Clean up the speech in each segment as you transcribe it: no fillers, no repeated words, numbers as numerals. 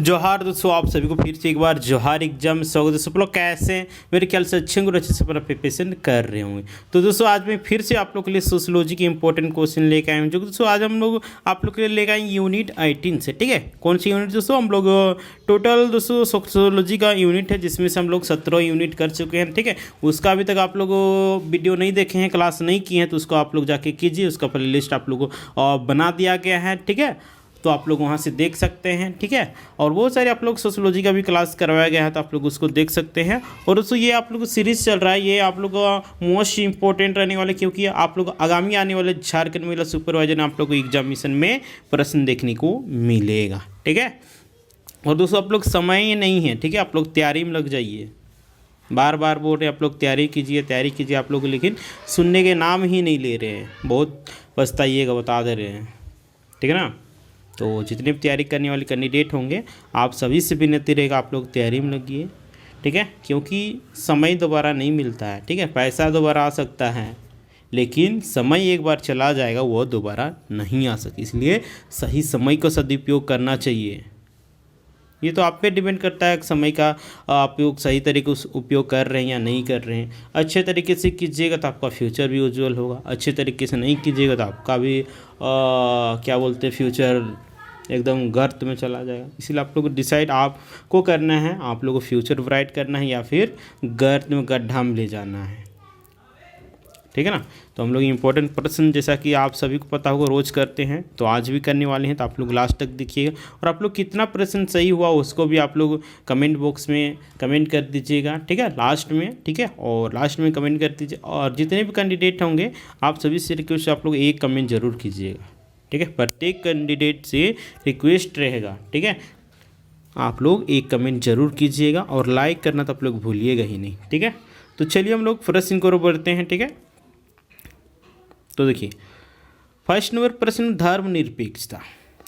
जोहार दोस्तों, आप सभी को फिर से एक बार जोहार एग्जाम स्वागत है। सब लोग कैसे हैं? मेरे ख्याल से अच्छे और अच्छे से अपना प्रिपरेशन कर रहे होंगे। तो दोस्तों आज मैं फिर से आप लोग के लिए सोशियोलॉजी के इंपॉर्टेंट क्वेश्चन लेकर आए हूँ। जो दोस्तों आज हम लोग आप लोग के लिए लेकर आए यूनिट 18 से। ठीक है, कौन सी यूनिट दोस्तों? हम लोग टोटल दोस्तों सोशियोलॉजी का यूनिट है जिसमें से हम लोग 17 यूनिट कर चुके हैं। ठीक है, उसका अभी तक आप लोग वीडियो नहीं देखे हैं, क्लास नहीं की हैं, तो उसको आप लोग जाके कीजिए। उसका प्ले लिस्ट आप लोग को बना दिया गया है। ठीक है, तो आप लोग वहाँ से देख सकते हैं। ठीक है, और बहुत सारे आप लोग सोशियोलॉजी का भी क्लास करवाया गया है, तो आप लोग उसको देख सकते हैं। और दोस्तों ये आप लोग सीरीज़ चल रहा है, ये आप लोग का मोस्ट इंपॉर्टेंट रहने वाले, क्योंकि आप लोग आगामी आने वाले झारखंड महिला सुपरवाइजर आप लोग को एग्जामिनेशन में प्रश्न देखने को मिलेगा। ठीक है, और दोस्तों आप लोग समय नहीं है, ठीक है, आप लोग तैयारी में लग जाइए। बार बार बोल रहे हैं आप लोग तैयारी कीजिए आप लोग, लेकिन सुनने के नाम ही नहीं ले रहे हैं। बहुत पछताइएगा, बता दे रहे हैं। ठीक है ना, तो जितने भी तैयारी करने वाले कैंडिडेट होंगे, आप सभी से विनती रहेगा आप लोग तैयारी में लगिए। ठीक है, क्योंकि समय दोबारा नहीं मिलता है। ठीक है, पैसा दोबारा आ सकता है, लेकिन समय एक बार चला जाएगा वो दोबारा नहीं आ सकती। इसलिए सही समय को सदुपयोग करना चाहिए। ये तो आप पे डिपेंड करता है समय का आप सही तरीके से उपयोग कर रहे हैं या नहीं कर रहे हैं। अच्छे तरीके से कीजिएगा तो आपका फ्यूचर भी उज्जवल होगा, अच्छे तरीके से नहीं कीजिएगा तो आपका भी क्या बोलते हैं, फ्यूचर एकदम गर्त में चला जाएगा। इसलिए आप लोग को डिसाइड आपको करना है, आप लोगों को फ्यूचर ब्राइट करना है या फिर गर्त में गड्ढा में ले जाना है। ठीक है ना, तो हम लोग इंपॉर्टेंट प्रश्न जैसा कि आप सभी को पता होगा रोज़ करते हैं, तो आज भी करने वाले हैं। तो आप लोग लास्ट तक देखिएगा, और आप लोग कितना प्रश्न सही हुआ उसको भी आप लोग कमेंट बॉक्स में कमेंट कर दीजिएगा। ठीक है, लास्ट में। ठीक है, और लास्ट में कमेंट कर दीजिए। और जितने भी कैंडिडेट होंगे आप सभी से रिक्वेस्ट आप लोग एक कमेंट जरूर कीजिएगा। ठीक है, प्रत्येक कैंडिडेट से रिक्वेस्ट रहेगा। ठीक है, आप लोग एक कमेंट जरूर कीजिएगा, और लाइक करना तो आप लोग भूलिएगा ही नहीं। ठीक है, तो चलिए हम लोग प्रश्न को बढ़ते हैं। ठीक है, तो देखिए फर्स्ट नंबर प्रश्न, धर्मनिरपेक्षता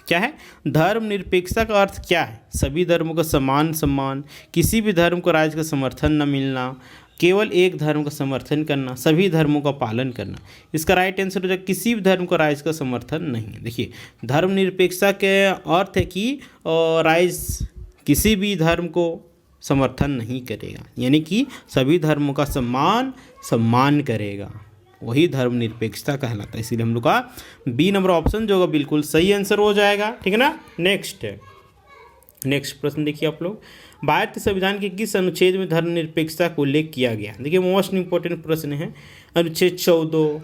क्या है? धर्मनिरपेक्षता का अर्थ क्या है? सभी धर्मों का समान सम्मान, किसी भी धर्म को राज्य का समर्थन न मिलना, केवल एक धर्म का समर्थन करना, सभी धर्मों का पालन करना। इसका राइट आंसर हो जाए किसी भी धर्म को राज्य का समर्थन नहीं। देखिए धर्मनिरपेक्षता के अर्थ है कि राज्य किसी भी धर्म को समर्थन नहीं करेगा, यानी कि सभी धर्मों का सम्मान करेगा, वही धर्मनिरपेक्षता कहलाता है। इसीलिए हम लोग का बी नंबर ऑप्शन जो होगा बिल्कुल सही आंसर हो जाएगा। ठीक है ना। नेक्स्ट प्रश्न देखिए आप लोग, भारतीय संविधान के किस अनुच्छेद में धर्मनिरपेक्षता को उल्लेख किया गया? देखिए मोस्ट इंपॉर्टेंट प्रश्न है। अनुच्छेद 14,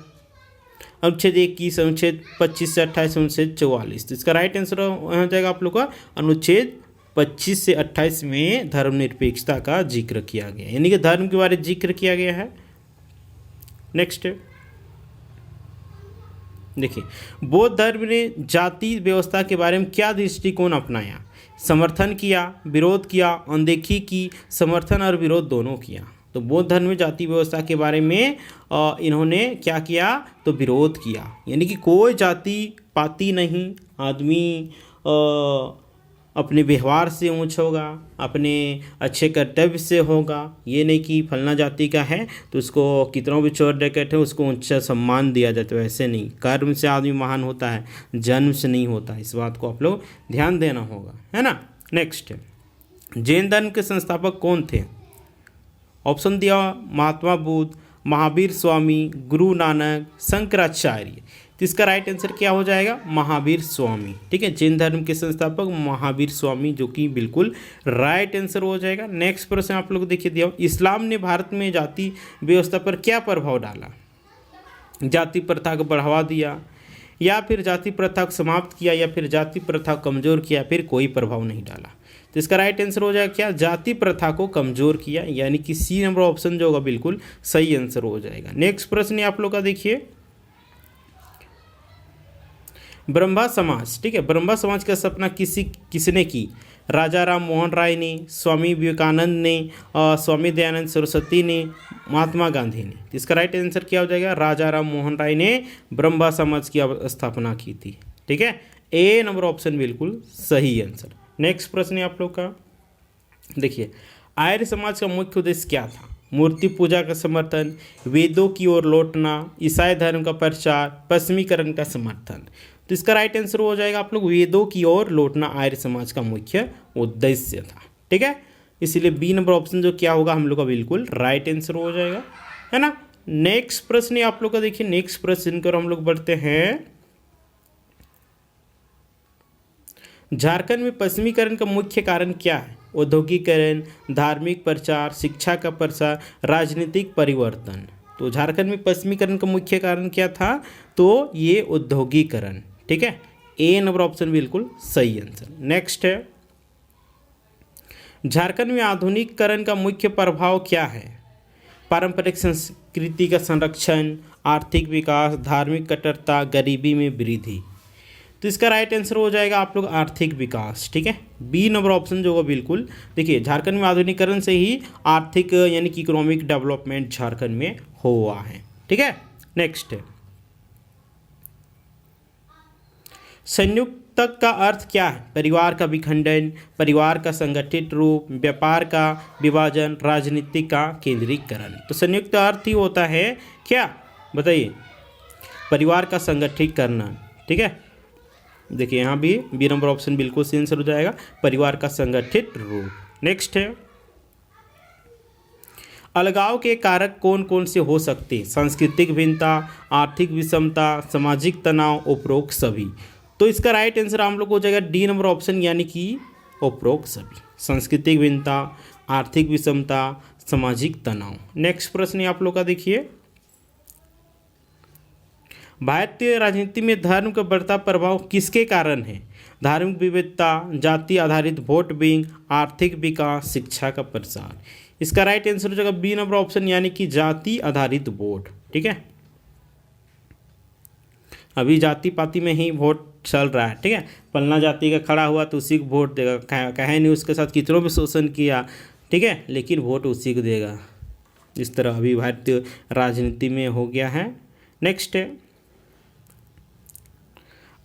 अनुच्छेद 21, अनुच्छेद 25 से 28, अनुच्छेद 44। तो इसका राइट आंसर हो जाएगा आप लोग का अनुच्छेद 25 से 28 में धर्मनिरपेक्षता का जिक्र किया गया, यानी कि धर्म के बारे में जिक्र किया गया है। नेक्स्ट देखिए, बौद्ध धर्म ने जाति व्यवस्था के बारे में क्या दृष्टिकोण अपनाया? समर्थन किया, विरोध किया, अनदेखी की, समर्थन और विरोध दोनों किया। तो बौद्ध धर्म में जाति व्यवस्था के बारे में इन्होंने क्या किया? तो विरोध किया, यानी कि कोई जाति पाति नहीं, आदमी अपने व्यवहार से ऊंच होगा, अपने अच्छे कर्तव्य से होगा। ये नहीं कि फलना जाति का है तो उसको कितनों भी चोर डकैत है उसको ऊंचा सम्मान दिया जाता है, वैसे नहीं। कर्म से आदमी महान होता है, जन्म से नहीं होता। इस बात को आप लोग ध्यान देना होगा, है ना। नेक्स्ट, जैन धर्म के संस्थापक कौन थे? ऑप्शन दिया महात्मा बुद्ध, महावीर स्वामी, गुरु नानक, शंकराचार्य। तो इसका राइट आंसर क्या हो जाएगा? महावीर स्वामी। ठीक है, जैन धर्म के संस्थापक महावीर स्वामी, जो कि बिल्कुल राइट आंसर हो जाएगा। नेक्स्ट प्रश्न आप लोग देखिए दिया, इस्लाम ने भारत में जाति व्यवस्था पर क्या प्रभाव डाला? जाति प्रथा को बढ़ावा दिया, या फिर जाति प्रथा को समाप्त किया, या फिर जाति प्रथा को कमजोर किया, फिर कोई प्रभाव नहीं डाला। तो इसका राइट आंसर हो जाएगा क्या? जाति प्रथा को कमजोर किया, यानी कि सी नंबर ऑप्शन जो होगा बिल्कुल सही आंसर हो जाएगा। नेक्स्ट प्रश्न आप लोग का देखिए, ब्रह्मा समाज। ठीक है, ब्रह्मा समाज का स्थापना किसने की? राजा राम मोहन राय ने, स्वामी विवेकानंद ने, स्वामी दयानंद सरस्वती ने, महात्मा गांधी ने। इसका राइट आंसर क्या हो जाएगा? राजा राम मोहन राय ने ब्रह्मा समाज की स्थापना की थी। ठीक है, ए नंबर ऑप्शन बिल्कुल सही आंसर। नेक्स्ट प्रश्न है आप लोग का देखिए, आर्य समाज का मुख्य उद्देश्य क्या था? मूर्ति पूजा का समर्थन, वेदों की ओर लौटना, ईसाई धर्म का प्रचार, पश्चिमीकरण का समर्थन। तो इसका राइट आंसर हो जाएगा आप लोग वेदों की ओर लौटना आर्य समाज का मुख्य उद्देश्य था। ठीक है, इसीलिए बी नंबर ऑप्शन जो क्या होगा हम लोग का बिल्कुल राइट आंसर हो जाएगा, है ना। नेक्स्ट प्रश्न आप लोग का देखिए, नेक्स्ट प्रश्न कर हम लोग बढ़ते हैं। झारखंड में पश्चिमीकरण का मुख्य कारण क्या है? औद्योगिकरण, धार्मिक प्रचार, शिक्षा का प्रसार, राजनीतिक परिवर्तन। तो झारखंड में पश्चिमीकरण का मुख्य कारण क्या था? तो ये औद्योगिकरण। ठीक है, ए नंबर ऑप्शन बिल्कुल सही आंसर। नेक्स्ट है, झारखंड में आधुनिकीकरण का मुख्य प्रभाव क्या है? पारंपरिक संस्कृति का संरक्षण, आर्थिक विकास, धार्मिक कट्टरता, गरीबी में वृद्धि। तो इसका राइट आंसर हो जाएगा आप लोग आर्थिक विकास। ठीक है, बी नंबर ऑप्शन जो होगा बिल्कुल। देखिए झारखंड में आधुनिकीकरण से ही आर्थिक यानी कि इकोनॉमिक डेवलपमेंट झारखंड में हुआ है। ठीक है, नेक्स्ट है, संयुक्त का अर्थ क्या है? परिवार का विखंडन, परिवार का संगठित रूप, व्यापार का विभाजन, राजनीति का केंद्रीकरण। तो संयुक्त अर्थ ही होता है क्या, बताइए? परिवार का संगठित करना। ठीक है, देखिए यहाँ भी बी नंबर ऑप्शन बिल्कुल सही आंसर हो जाएगा, परिवार का संगठित रूप। नेक्स्ट है, अलगाव के कारक कौन कौन से हो सकते हैं? सांस्कृतिक भिन्नता, आर्थिक विषमता, सामाजिक तनाव, उपरोक्त सभी। तो इसका राइट आंसर हम लोग हो जाएगा डी नंबर ऑप्शन यानी कि उपरोक्त सभी। सांस्कृतिक भिन्नता, आर्थिक विषमता, सामाजिक तनाव। नेक्स्ट प्रश्न आप लोग का देखिए, भारतीय राजनीति में धर्म का बढ़ता प्रभाव किसके कारण है? धार्मिक विविधता, जाति आधारित वोट बैंक, आर्थिक विकास, शिक्षा का प्रसार। इसका राइट आंसर हो जाएगा बी नंबर ऑप्शन यानी कि जाति आधारित वोट। ठीक है, अभी जाति पाति में ही वोट चल रहा है। ठीक है, फलना जाति का खड़ा हुआ तो उसी को वोट देगा, कहे नहीं उसके साथ कितनों भी शोषण किया, ठीक है, लेकिन वोट उसी को देगा। इस तरह अभी भारतीय राजनीति में हो गया है। नेक्स्ट है,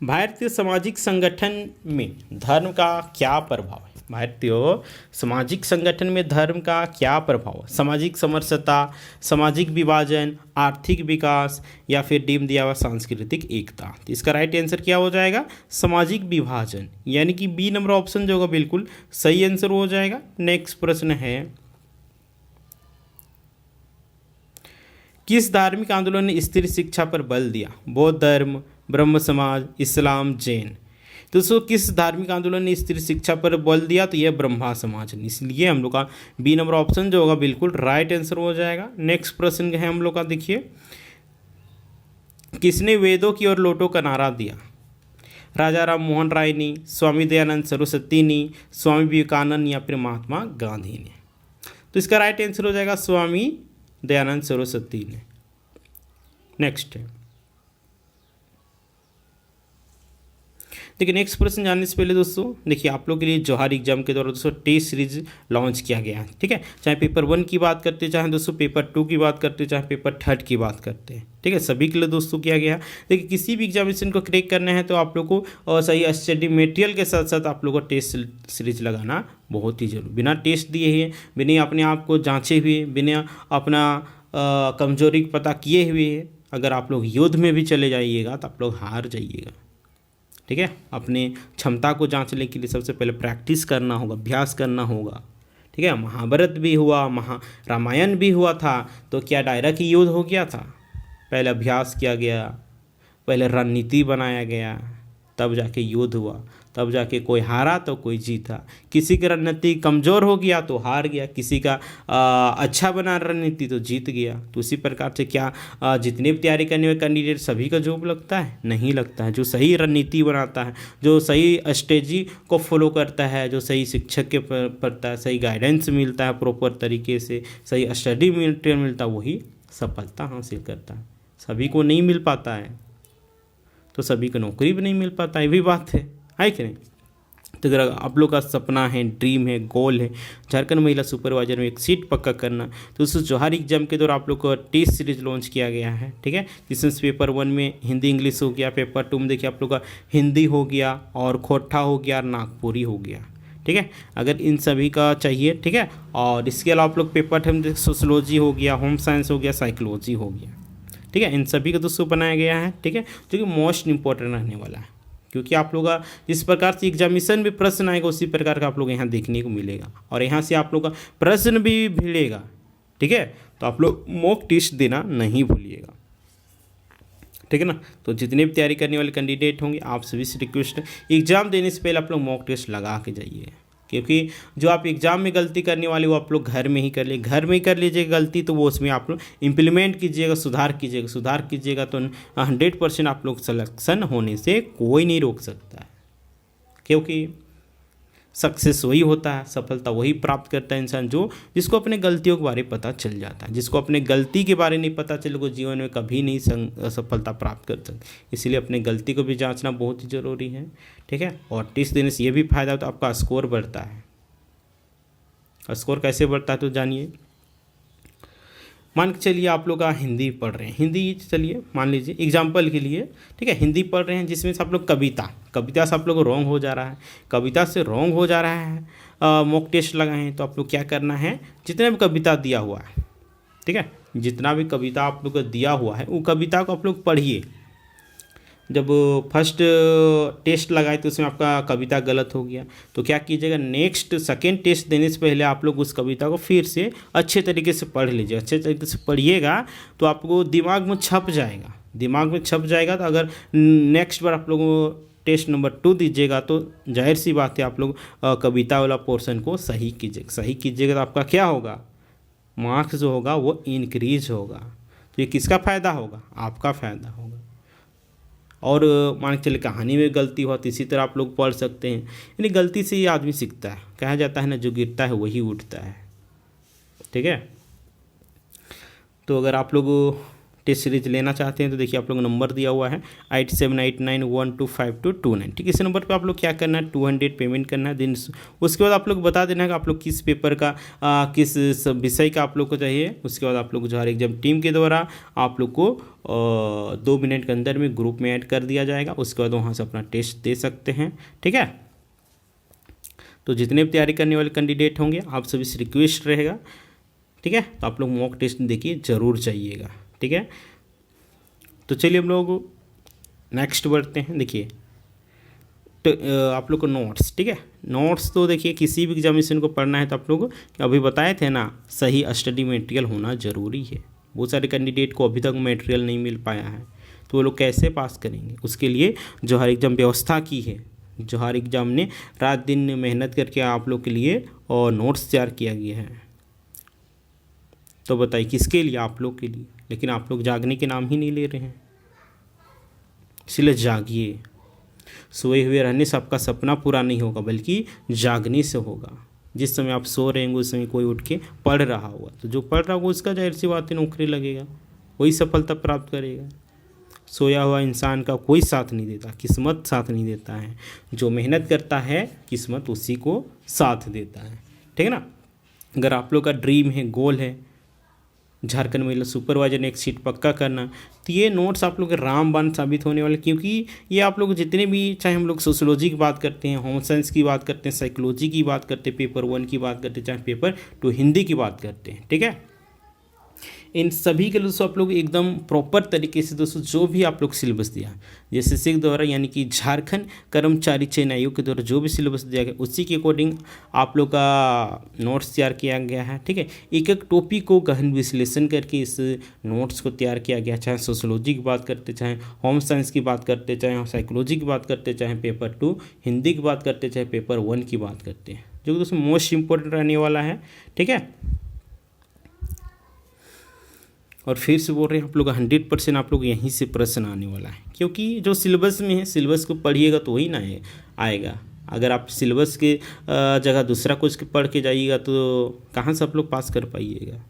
भारतीय सामाजिक संगठन में धर्म का क्या प्रभाव है? भारतीय सामाजिक संगठन में धर्म का क्या प्रभाव है? सामाजिक समरसता, सामाजिक विभाजन, आर्थिक विकास या फिर डिम दिया हुआ सांस्कृतिक एकता। तो इसका राइट आंसर क्या हो जाएगा? सामाजिक विभाजन, यानी कि बी नंबर ऑप्शन जो होगा बिल्कुल सही आंसर हो जाएगा। नेक्स्ट प्रश्न है, किस धार्मिक आंदोलन ने स्त्री शिक्षा पर बल दिया? बौद्ध धर्म, ब्रह्म समाज, इस्लाम, जैन। तो दोस्तों किस धार्मिक आंदोलन ने स्त्री शिक्षा पर बल दिया? तो यह ब्रह्मा समाज ने। इसलिए हम लोग का बी नंबर ऑप्शन जो होगा बिल्कुल राइट आंसर हो जाएगा। नेक्स्ट प्रश्न है हम लोग का देखिए, किसने वेदों की ओर लौटो का नारा दिया? राजा राम मोहन राय ने, स्वामी दयानंद सरस्वती ने, स्वामी विवेकानंद या फिर महात्मा गांधी ने। तो इसका राइट आंसर हो जाएगा स्वामी दयानंद सरस्वती ने। नेक्स्ट है, देखिए नेक्स्ट प्रश्न जानने से पहले दोस्तों देखिए आप लोग के लिए जोहार एग्जाम के द्वारा दोस्तों टेस्ट सीरीज लॉन्च किया गया है। ठीक है, चाहे पेपर 1 की बात करते, चाहे दोस्तों पेपर 2 की बात करते, चाहे पेपर 3 की बात करते हैं। ठीक है, सभी के लिए दोस्तों किया गया है। देखिए किसी भी एग्जामिनेशन को क्रैक करना है तो आप लोग को सही स्टडी मटेरियल के साथ साथ आप लोग को टेस्ट सीरीज लगाना बहुत ही जरूरी। बिना टेस्ट दिए हुए, बिना अपने आप को जाँचे हुए, बिना अपना कमजोरी पता किए हुए अगर आप लोग युद्ध में भी चले जाइएगा तो आप लोग हार जाइएगा। ठीक है, अपने क्षमता को जांचने के लिए सबसे पहले प्रैक्टिस करना होगा, अभ्यास करना होगा। ठीक है, महाभारत भी हुआ, रामायण भी हुआ था, तो क्या डायरेक्ट युद्ध हो गया था? पहले अभ्यास किया गया, पहले रणनीति बनाया गया, तब जाके युद्ध हुआ, तब जाके कोई हारा तो कोई जीता। किसी की रणनीति कमज़ोर हो गया तो हार गया, किसी का अच्छा बना रणनीति तो जीत गया। तो उसी प्रकार से क्या जितने भी तैयारी करने वाले कैंडिडेट सभी का जॉब लगता है? नहीं लगता है। जो सही रणनीति बनाता है, जो सही स्ट्रेटजी को फॉलो करता है, जो सही शिक्षक के पड़ता है, सही गाइडेंस मिलता है प्रॉपर तरीके से, सही स्टडी मटेरियल मिलता है, वही सफलता हासिल करता है। सभी को नहीं मिल पाता है तो सभी को नौकरी भी नहीं मिल पाता, ये भी बात है कि नहीं? तो अगर आप लोग का सपना है, ड्रीम है, गोल है झारखंड महिला सुपरवाइजर में एक सीट पक्का करना, तो उस जोहार एग्जाम के दौरान आप लोग को टेस्ट सीरीज लॉन्च किया गया है। ठीक है, जिसमें पेपर 1 में हिंदी इंग्लिश हो गया, पेपर 2 में देखिए आप लोग का हिंदी हो गया और खोटा हो गया, नागपुरी हो गया। ठीक है, अगर इन सभी का चाहिए, ठीक है, और इसके अलावा आप लोग पेपर 2 में सोशलॉजी हो गया, होम साइंस हो गया, साइकोलॉजी हो गया। ठीक है, इन सभी का दोस्तों बनाया गया है। ठीक है, जो कि मोस्ट इंपॉर्टेंट रहने वाला है। क्योंकि आप लोग का जिस प्रकार से एग्जामिनेशन में प्रश्न आएगा उसी प्रकार का आप लोग यहाँ देखने को मिलेगा और यहाँ से आप लोग का प्रश्न भी भिड़ेगा। ठीक है, तो आप लोग मॉक टेस्ट देना नहीं भूलिएगा। ठीक है ना। तो जितने भी तैयारी करने वाले कैंडिडेट होंगे आप सभी से रिक्वेस्ट है एग्ज़ाम देने से पहले आप लोग मॉक टेस्ट लगा के जाइए, क्योंकि जो आप एग्ज़ाम में गलती करने वाले वो आप लोग घर में ही कर लीजिए। घर में ही कर लीजिएगा गलती तो वो उसमें आप लोग इम्प्लीमेंट कीजिएगा, सुधार कीजिएगा तो 100% आप लोग सिलेक्शन होने से कोई नहीं रोक सकता है, क्योंकि सक्सेस वही होता है, सफलता वही प्राप्त करता है इंसान जिसको अपने गलतियों के बारे में पता चल जाता है। जिसको अपने गलती के बारे में नहीं पता चले वो जीवन में कभी नहीं सफलता प्राप्त कर सकते। इसलिए अपने गलती को भी जांचना बहुत ही ज़रूरी है। ठीक है, और टेस्ट देने से ये भी फायदा होता है, आपका स्कोर बढ़ता है। स्कोर कैसे बढ़ता है तो जानिए। मान के चलिए आप लोग हिंदी पढ़ रहे हैं, हिंदी चलिए मान लीजिए एग्जाम्पल के लिए, ठीक है, हिंदी पढ़ रहे हैं जिसमें से आप लोग कविता से आप लोग रॉन्ग हो जा रहा है, कविता से रॉन्ग हो जा रहा है, मॉक टेस्ट लगाए हैं तो आप लोग क्या करना है, जितना भी कविता दिया हुआ है, ठीक है, जितना भी कविता आप लोग को दिया हुआ है वो कविता को आप लोग पढ़िए। जब फर्स्ट टेस्ट लगाए तो उसमें आपका कविता गलत हो गया तो क्या कीजिएगा, नेक्स्ट सेकेंड टेस्ट देने से पहले आप लोग उस कविता को फिर से अच्छे तरीके से पढ़ लीजिए। अच्छे तरीके से पढ़िएगा तो आपको दिमाग में छप जाएगा। तो अगर नेक्स्ट बार आप लोग टेस्ट नंबर 2 दीजिएगा तो जाहिर सी बात है आप लोग कविता वाला पोर्शन को सही कीजिएगा तो आपका क्या होगा, मार्क्स जो होगा वो इंक्रीज होगा। तो ये किसका फ़ायदा होगा, आपका फ़ायदा होगा। और मान के चले कहानी में गलती हुआ तो इसी तरह आप लोग पढ़ सकते हैं। यानी गलती से ही आदमी सीखता है, कहा जाता है ना जो गिरता है वही उठता है। ठीक है, तो अगर आप लोग टेस्ट सीरीज लेना चाहते हैं तो देखिए आप लोग नंबर दिया हुआ है 8789125229। ठीक है, इस नंबर पे आप लोग क्या करना है, 200 पेमेंट करना है। दिन उसके बाद आप लोग बता देना है कि आप लोग किस पेपर का किस विषय का आप लोग को चाहिए। उसके बाद आप लोग जो एग्जाम टीम के द्वारा आप लोग को 2 मिनट के अंदर में ग्रुप में ऐड कर दिया जाएगा। उसके बाद वहाँ से अपना टेस्ट दे सकते हैं। ठीक है, तो जितने भी तैयारी करने वाले कैंडिडेट होंगे आप सभी से रिक्वेस्ट रहेगा, ठीक है, तो आप लोग मॉक टेस्ट देखिए ज़रूर चाहिएगा। ठीक है, तो चलिए हम लोग नेक्स्ट बढ़ते हैं। देखिए तो आप लोग को नोट्स, ठीक है, नोट्स तो देखिए किसी भी एग्जामिनेशन को पढ़ना है तो आप लोग अभी बताए थे ना, सही स्टडी मटेरियल होना ज़रूरी है। बहुत सारे कैंडिडेट को अभी तक मटेरियल नहीं मिल पाया है तो वो लोग कैसे पास करेंगे। उसके लिए जोहार एग्जाम व्यवस्था की है, जोहार एग्जाम ने रात दिन मेहनत करके आप लोग के लिए और नोट्स तैयार किया गया है। तो बताइए किसके लिए, आप लोग के लिए। लेकिन आप लोग जागने के नाम ही नहीं ले रहे हैं, इसलिए जागिए। सोए हुए रहने से आपका सपना पूरा नहीं होगा बल्कि जागने से होगा। जिस समय आप सो रहे होंगे उस समय कोई उठ के पढ़ रहा होगा तो जो पढ़ रहा होगा उसका जाहिर सी बात है नौकरी लगेगा, वही सफलता प्राप्त करेगा। सोया हुआ इंसान का कोई साथ नहीं देता, किस्मत साथ नहीं देता है। जो मेहनत करता है किस्मत उसी को साथ देता है। ठीक है ना। अगर आप लोग का ड्रीम है, गोल है झारखंड महिला सुपरवाइजर ने एक सीट पक्का करना, तो ये नोट्स आप लोग के रामबाण साबित होने वाले, क्योंकि ये आप लोग जितने भी, चाहे हम लोग सोशियोलॉजी की बात करते हैं, होम साइंस की बात करते हैं, साइकोलॉजी की बात करते हैं, पेपर 1 की बात करते हैं, चाहे पेपर 2 हिंदी की बात करते हैं, ठीक है, इन सभी के लिए दोस्तों आप लोग एकदम प्रॉपर तरीके से दोस्तों जो भी आप लोग सिलेबस दिया, जैसे सिक द्वारा यानी कि झारखंड कर्मचारी चयन आयोग के द्वारा जो भी सिलेबस दिया गया उसी के अकॉर्डिंग आप लोग का नोट्स तैयार किया गया है। ठीक है, एक एक टॉपिक को गहन विश्लेषण करके इस नोट्स को तैयार किया गया। चाहे सोशियोलॉजी की बात करते, चाहे होम साइंस की बात करते, चाहे साइकोलॉजी की बात करते, चाहे पेपर 2 हिंदी की बात करते, चाहे पेपर 1 की बात करते हैं, जो कि दोस्तों मोस्ट इंपॉर्टेंट रहने वाला है। ठीक है, और फिर से बोल रहे हैं आप लोग 100% आप लोग यहीं से प्रश्न आने वाला है, क्योंकि जो सिलेबस में है सिलेबस को पढ़िएगा तो वही ना आएगा। अगर आप सिलेबस के जगह दूसरा कुछ पढ़ के जाइएगा तो कहाँ से आप लोग पास कर पाइएगा।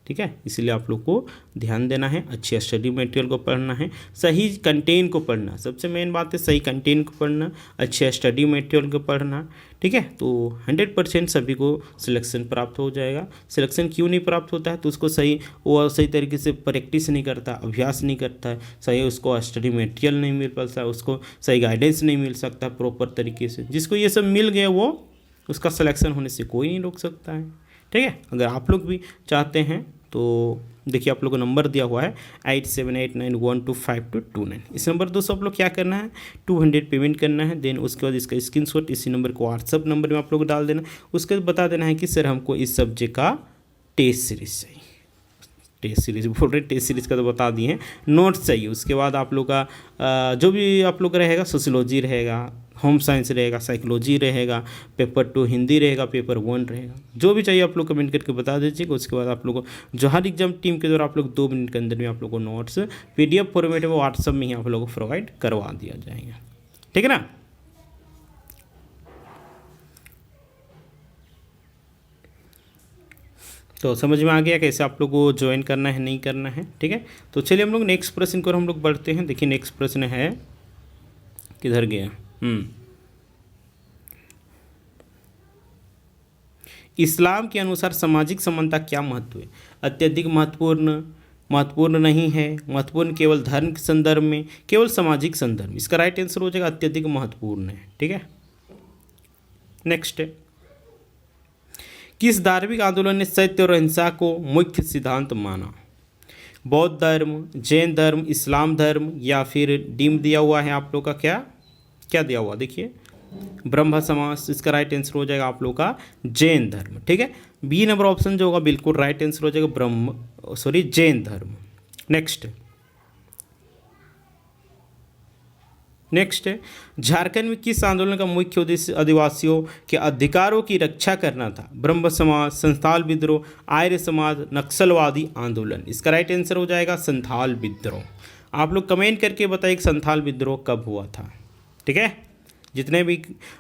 ठीक है, इसलिए आप लोग को ध्यान देना है, अच्छे स्टडी मटेरियल को पढ़ना है, सही कंटेंट को पढ़ना, सबसे मेन बात है सही कंटेंट को पढ़ना, अच्छे स्टडी मटेरियल को पढ़ना। ठीक है, तो 100% सभी को सिलेक्शन प्राप्त हो जाएगा। सिलेक्शन क्यों नहीं प्राप्त होता है, तो उसको सही तरीके से प्रैक्टिस नहीं करता, अभ्यास नहीं करता है, सही उसको स्टडी मटेरियल नहीं मिल पाता, उसको सही गाइडेंस नहीं मिल सकता प्रॉपर तरीके से। जिसको ये सब मिल गया वो उसका सिलेक्शन होने से कोई नहीं रोक सकता है। ठीक है, अगर आप लोग भी चाहते हैं तो देखिए आप लोग को नंबर दिया हुआ है 8789125229। इस नंबर दोस्तों आप लोग क्या करना है, 200 पेमेंट करना है। देन उसके बाद इसका स्क्रीनशॉट इसी नंबर को व्हाट्सअप नंबर में आप लोग डाल देना। उसके बाद बता देना है कि सर हमको इस सब्जेक्ट का टेस्ट सीरीज चाहिए, टेस्ट सीरीज बोल रहे, टेस्ट सीरीज का तो बता दिए हैं, नोट्स चाहिए। उसके बाद आप लोग का जो भी आप लोग का रहेगा, सोशियोलॉजी रहेगा, होम साइंस रहेगा, साइकोलॉजी रहेगा, पेपर 2 हिंदी रहेगा, पेपर 1 रहेगा, जो भी चाहिए आप लोग कमेंट करके बता दीजिएगा। उसके बाद आप लोग को जौहर एग्जाम टीम के द्वारा आप लोग 2 मिनट के अंदर में आप लोग को नोट्स PDF फॉर्मेट में व्हाट्सअप में ही आप लोग को प्रोवाइड करवा दिया जाएगा, ठीक है ना। तो समझ में आ गया कैसे आप लोग को ज्वाइन करना है, नहीं करना है, ठीक है। तो चलिए हम लोग नेक्स्ट प्रश्न को हम लोग बढ़ते हैं। देखिए नेक्स्ट प्रश्न है, किधर गया, इस्लाम के अनुसार सामाजिक समानता क्या महत्व है? अत्यधिक महत्वपूर्ण, महत्वपूर्ण नहीं है, महत्वपूर्ण केवल धर्म के संदर्भ में, केवल सामाजिक संदर्भ। इसका राइट आंसर हो जाएगा अत्यधिक महत्वपूर्ण है, ठीक है। नेक्स्ट है, किस धार्मिक आंदोलन ने सत्य और अहिंसा को मुख्य सिद्धांत माना? बौद्ध धर्म, जैन धर्म, इस्लाम धर्म, या फिर डीम दिया हुआ है आप लोग का, क्या क्या दिया हुआ देखिए, ब्रह्म समाज। इसका राइट आंसर हो जाएगा आप लोग का जैन धर्म, ठीक है। बी नंबर ऑप्शन जो होगा बिल्कुल राइट आंसर हो जाएगा जैन धर्म। नेक्स्ट है, झारखंड में किस आंदोलन का मुख्य उद्देश्य आदिवासियों के अधिकारों की रक्षा करना था? ब्रह्म समाज, संथाल विद्रोह, आर्य समाज, नक्सलवादी आंदोलन। इसका राइट आंसर हो जाएगा संथाल विद्रोह। आप लोग कमेंट करके बताइए कि संथाल विद्रोह कब हुआ था, ठीक है। जितने भी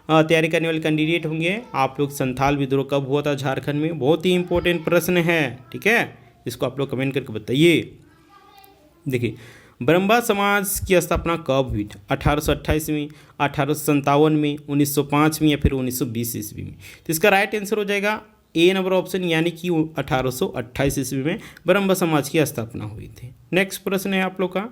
तैयारी करने वाले कैंडिडेट होंगे, आप लोग संथाल विद्रोह कब हुआ था झारखंड में, बहुत ही इंपॉर्टेंट प्रश्न है, ठीक है। इसको आप लोग कमेंट करके बताइए। देखिए ब्रह्मा समाज की स्थापना कब हुई थी? 1828 में, 1857 में, 1905 में, या फिर 1920 ईस्वी में। तो इसका राइट आंसर हो जाएगा ए नंबर ऑप्शन, यानी कि 1828 ईस्वी में ब्रह्म समाज की स्थापना हुई थी। नेक्स्ट प्रश्न है आप लोग का,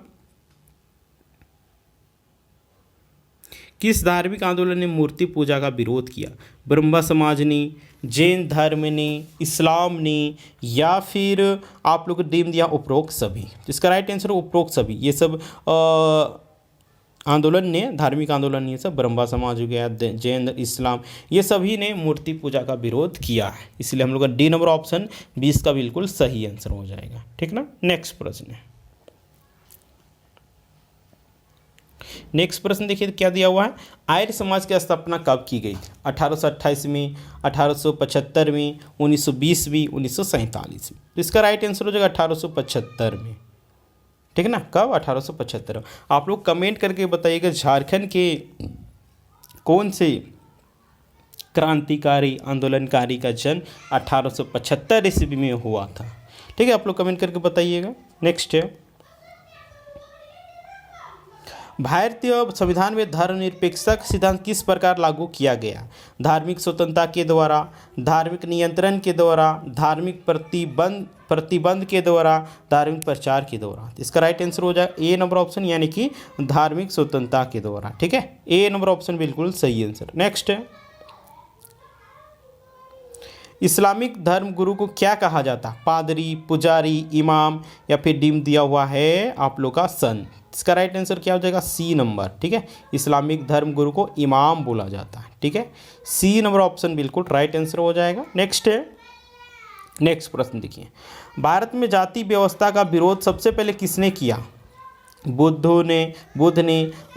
किस धार्मिक आंदोलन ने मूर्ति पूजा का विरोध किया? ब्रह्म समाज ने, जैन धर्म ने, इस्लाम ने, या फिर आप लोग को डीम दिया उपरोक्त सभी। इसका राइट आंसर उपरोक्त सभी। ये सब आंदोलन ने, धार्मिक आंदोलन ये सब, ब्रह्म समाज हो गया, जैन, इस्लाम, ये सभी ने मूर्ति पूजा का विरोध किया है। इसलिए हम लोग का डी नंबर ऑप्शन 20 का बिल्कुल सही आंसर हो जाएगा, ठीक ना। नेक्स्ट प्रश्न है, नेक्स्ट प्रश्न देखिए क्या दिया हुआ है, आर्य समाज की स्थापना कब की गई थी? 1828 में, 1875 में, 1920 में, 1947 में। तो इसका राइट आंसर हो जाएगा 1875 में, ठीक है ना। कब? 1875। आप लोग कमेंट करके बताइएगा झारखंड के कौन से क्रांतिकारी आंदोलनकारी का जन्म 1875 ईस्वी में हुआ था, ठीक है। आप लोग कमेंट करके बताइएगा। नेक्स्ट है, भारतीय संविधान में धर्मनिरपेक्षता सिद्धांत किस प्रकार लागू किया गया? धार्मिक स्वतंत्रता के द्वारा, धार्मिक नियंत्रण के द्वारा, धार्मिक प्रतिबंध के द्वारा, धार्मिक प्रचार के द्वारा। इसका राइट आंसर हो जाए ए नंबर ऑप्शन, यानी कि धार्मिक स्वतंत्रता के द्वारा, ठीक है। ए नंबर ऑप्शन बिल्कुल सही आंसर। नेक्स्ट है, इस्लामिक धर्म गुरु को क्या कहा जाता? पादरी, पुजारी, इमाम, या फिर डीम दिया हुआ है आप लोग का संत। इसका राइट आंसर क्या हो जाएगा? सी नंबर, ठीक है। इस्लामिक धर्म गुरु को इमाम बोला जाता है, ठीक है। सी नंबर ऑप्शन बिल्कुल राइट आंसर हो जाएगा। नेक्स्ट है, नेक्स्ट प्रश्न देखिए, भारत में जाति व्यवस्था का विरोध सबसे पहले किसने किया? बुद्ध ने,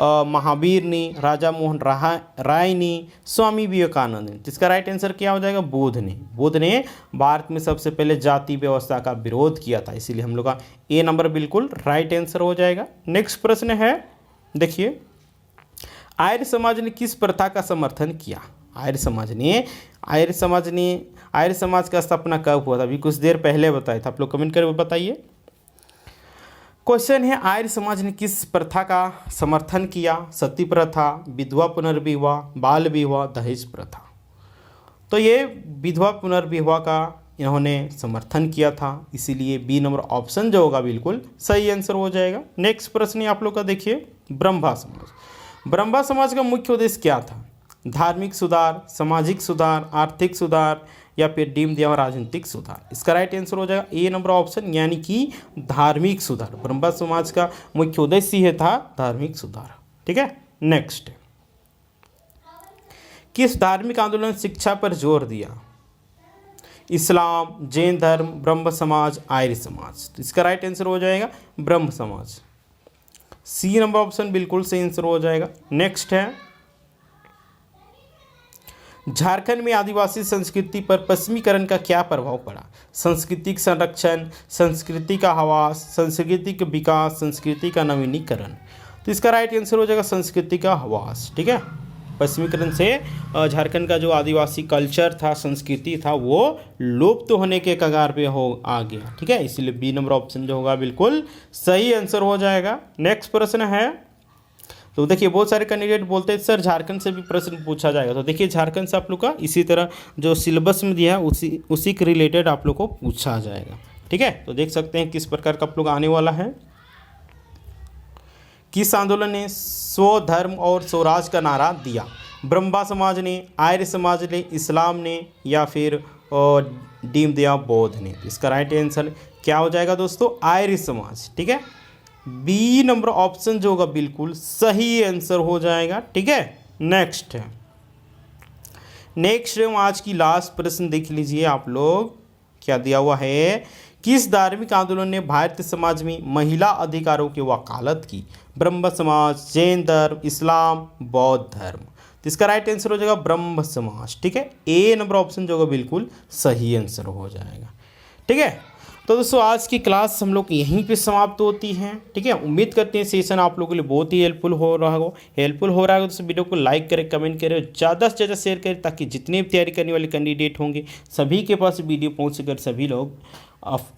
महावीर ने, राजा मोहन राय ने, स्वामी विवेकानंद ने। इसका राइट आंसर क्या हो जाएगा? बुद्ध ने भारत में सबसे पहले जाति व्यवस्था का विरोध किया था, इसीलिए हम लोग का ए नंबर बिल्कुल राइट आंसर हो जाएगा। नेक्स्ट प्रश्न है, देखिए, आर्य समाज ने किस प्रथा का समर्थन किया? आर्य समाज का स्थापना कब हुआ था? अभी कुछ देर पहले बताया था, आप लोग कमेंट करके बताइए। क्वेश्चन है, आर्य समाज ने किस प्रथा का समर्थन किया? सती प्रथा, विधवा पुनर्विवाह, बाल विवाह, दहेज प्रथा। तो ये विधवा पुनर्विवाह का इन्होंने समर्थन किया था, इसीलिए बी नंबर ऑप्शन जो होगा बिल्कुल सही आंसर हो जाएगा। नेक्स्ट प्रश्न आप लोग का देखिए, ब्रह्मा समाज का मुख्य उद्देश्य क्या था? धार्मिक सुधार, सामाजिक सुधार, आर्थिक सुधार या फिर डीम दिया हुआ राजनीतिक सुधार। इसका राइट आंसर हो जाएगा ए नंबर ऑप्शन, यानी कि धार्मिक सुधार। ब्रह्म समाज का मुख्य उद्देश्य यह था धार्मिक सुधार। ठीक है, नेक्स्ट, किस धार्मिक आंदोलन ने शिक्षा पर जोर दिया? इस्लाम, जैन धर्म, ब्रह्म समाज, आर्य समाज। तो इसका राइट आंसर हो जाएगा ब्रह्म समाज। सी नंबर ऑप्शन बिल्कुल सही आंसर हो जाएगा। नेक्स्ट है, झारखंड में आदिवासी संस्कृति पर पश्चिमीकरण का क्या प्रभाव पड़ा? सांस्कृतिक संरक्षण, संस्कृति का ह्रास, संस्कृति का विकास, संस्कृति का नवीनीकरण। तो इसका राइट आंसर हो जाएगा संस्कृति का ह्रास। ठीक है, पश्चिमीकरण से झारखंड का जो आदिवासी कल्चर था, संस्कृति था, वो लुप्त होने के कगार पे आ गया। ठीक है, इसलिए बी नंबर ऑप्शन जो होगा बिल्कुल सही आंसर हो जाएगा। नेक्स्ट प्रश्न है, तो देखिए बहुत सारे कैंडिडेट बोलते हैं सर झारखंड से भी प्रश्न पूछा जाएगा। तो देखिए झारखंड से आप लोग का इसी तरह जो सिलेबस में दिया है उसी के रिलेटेड आप लोग को पूछा जाएगा। ठीक है, तो देख सकते हैं किस प्रकार का आप लोग आने वाला है। किस आंदोलन ने स्वधर्म और स्वराज का नारा दिया? ब्रह्मा समाज ने, आर्य समाज ने, इस्लाम ने या फिर डीम दिया बौद्ध ने? इसका राइट आंसर क्या हो जाएगा दोस्तों? आर्य समाज। ठीक है, बी नंबर ऑप्शन जो होगा बिल्कुल सही आंसर हो जाएगा। ठीक है, नेक्स्ट है, नेक्स्ट आज की लास्ट प्रश्न देख लीजिए आप लोग, क्या दिया हुआ है? किस धार्मिक आंदोलन ने भारतीय समाज में महिला अधिकारों की वकालत की? ब्रह्म समाज, जैन धर्म, इस्लाम, बौद्ध धर्म। तो इसका राइट आंसर हो जाएगा ब्रह्म समाज। ठीक है, ए नंबर ऑप्शन जो होगा बिल्कुल सही आंसर हो जाएगा। ठीक है, तो दोस्तों आज की क्लास हम लोग यहीं पे समाप्त होती है। ठीक है, उम्मीद करते हैं सेशन आप लोगों के लिए बहुत ही हेल्पफुल हो रहा होगा। तो वीडियो को लाइक करें, कमेंट करें, ज़्यादा से ज़्यादा शेयर करें, ताकि जितने भी तैयारी करने वाले कैंडिडेट होंगे सभी के पास वीडियो पहुँच कर सभी लोग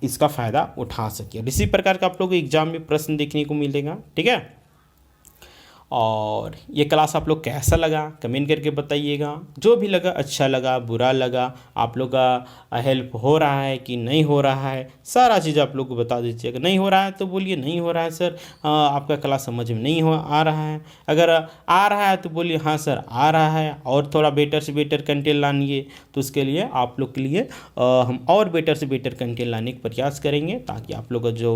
इसका फ़ायदा उठा सके। और इसी प्रकार का आप लोग को एग्जाम में प्रश्न देखने को मिलेगा। ठीक है, और ये क्लास आप लोग कैसा लगा कमेंट करके बताइएगा। जो भी लगा, अच्छा लगा, बुरा लगा, आप लोग का हेल्प हो रहा है कि नहीं हो रहा है, सारा चीज़ आप लोग को बता दीजिएगा। नहीं हो रहा है तो बोलिए नहीं हो रहा है सर, आपका क्लास समझ में नहीं आ रहा है। अगर आ रहा है तो बोलिए हाँ सर आ रहा है, और थोड़ा बेटर से बेटर कंटेंट लानिए। तो उसके लिए आप लोग के लिए हम और बेटर से बेटर कंटेंट लाने का प्रयास करेंगे, ताकि आप लोग का जो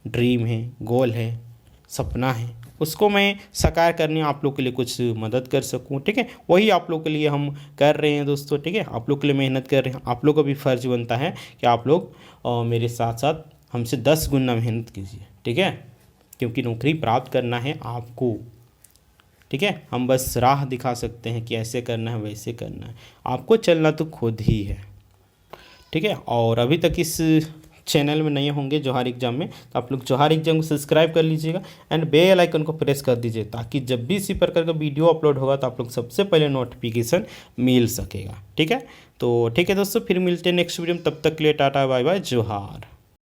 ड्रीम है, गोल है, सपना है, उसको मैं साकार करने आप लोग के लिए कुछ मदद कर सकूं। ठीक है, वही आप लोग के लिए हम कर रहे हैं दोस्तों। ठीक है, आप लोग के लिए मेहनत कर रहे हैं। आप लोग का भी फर्ज बनता है कि आप लोग मेरे साथ साथ हमसे 10 गुना मेहनत कीजिए। ठीक है, क्योंकि नौकरी प्राप्त करना है आपको। ठीक है, हम बस राह दिखा सकते हैं कि ऐसे करना है, वैसे करना है, आपको चलना तो खुद ही है। ठीक है, और अभी तक इस चैनल में नए होंगे जोहार एग्जाम में, तो आप लोग जोहार एग्जाम को सब्सक्राइब कर लीजिएगा एंड बेल आइकन को प्रेस कर दीजिए, ताकि जब भी इसी प्रकार का वीडियो अपलोड होगा तो आप लोग सबसे पहले नोटिफिकेशन मिल सकेगा। ठीक है, तो ठीक है दोस्तों, फिर मिलते हैं नेक्स्ट वीडियो में। तब तक के लिए टाटा बाय बाय, जोहार।